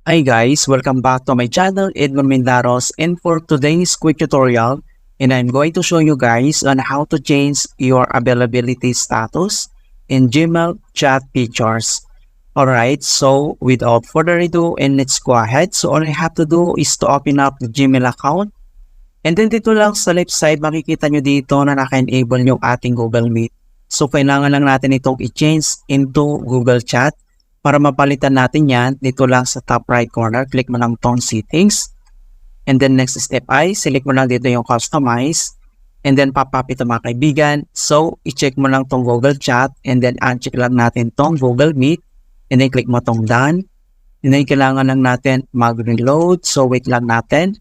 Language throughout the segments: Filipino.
Hi guys, welcome back to my channel, Edmond Mendaros, and for today's quick tutorial, I'm going to show you guys on how to change your availability status in Gmail chat features. Alright, so without further ado, let's go ahead. So all I have to do is to open up the Gmail account, and then dito lang sa left side, makikita nyo dito na naka-enable yung ating Google Meet. So kailangan lang natin itong i-change into Google Chat. Para mapalitan natin yan, dito lang sa top right corner, click mo lang tong settings. And then next step ay, select mo lang dito yung customize. And then pop-up ito mga kaibigan. So, i-check mo lang tong Google Chat. And then uncheck lang natin tong Google Meet. And then click mo tong done. And then kailangan lang natin mag-reload. So, wait lang natin.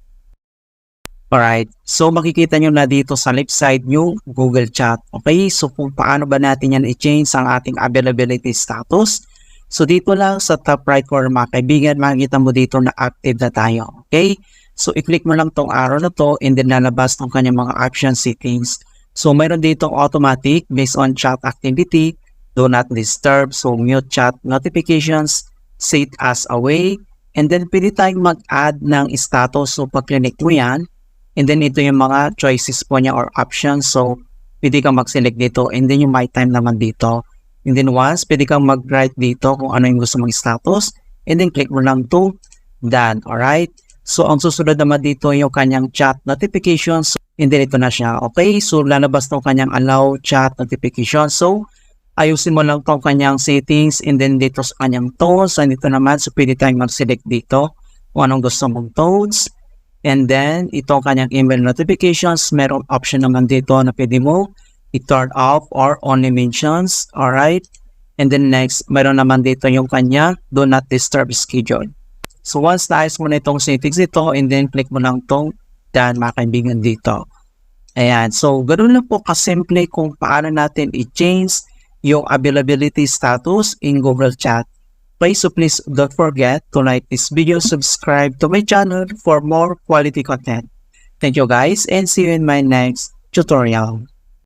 Alright, so makikita nyo na dito sa left side yung Google Chat. Okay, so kung paano ba natin yan i-change ang ating availability status. So dito lang sa top right corner mga kaibigan, makikita mo dito na active na tayo. Okay? So i-click mo lang tong arrow na to and then lalabas ng kanyang mga option settings. So mayroon dito automatic based on chat activity, do not disturb, so mute chat notifications, set as away, and then pwede tayong mag-add ng status. So pag-click mo yan, and then ito yung mga choices po niya or options. So pwede kang mag-select dito and then yung my time naman dito. And then once, pwede kang mag-write dito kung ano yung gusto mong status. And then click mo lang to done. Alright? So ang susunod naman dito yung kanyang chat notifications. And then ito na siya. Okay? So lalabas ng kanyang allow chat notifications. So ayusin mo lang itong kanyang settings. And then dito sa kanyang tones. And dito naman, so pwede tayong mag-select dito kung anong gusto mong tones. And then itong kanyang email notifications. Merong option naman dito na pwede mo i-turn off or only mentions. Alright? And then next, mayroon naman dito yung kanya do not disturb schedule. So once naayos mo na itong settings ito, and then click mo lang itong done mga kaibigan dito. Ayan. So ganoon lang po kasimple kung paano natin i-change yung availability status in Google Chat. Okay, so please don't forget to like this video, subscribe to my channel for more quality content. Thank you guys and see you in my next tutorial.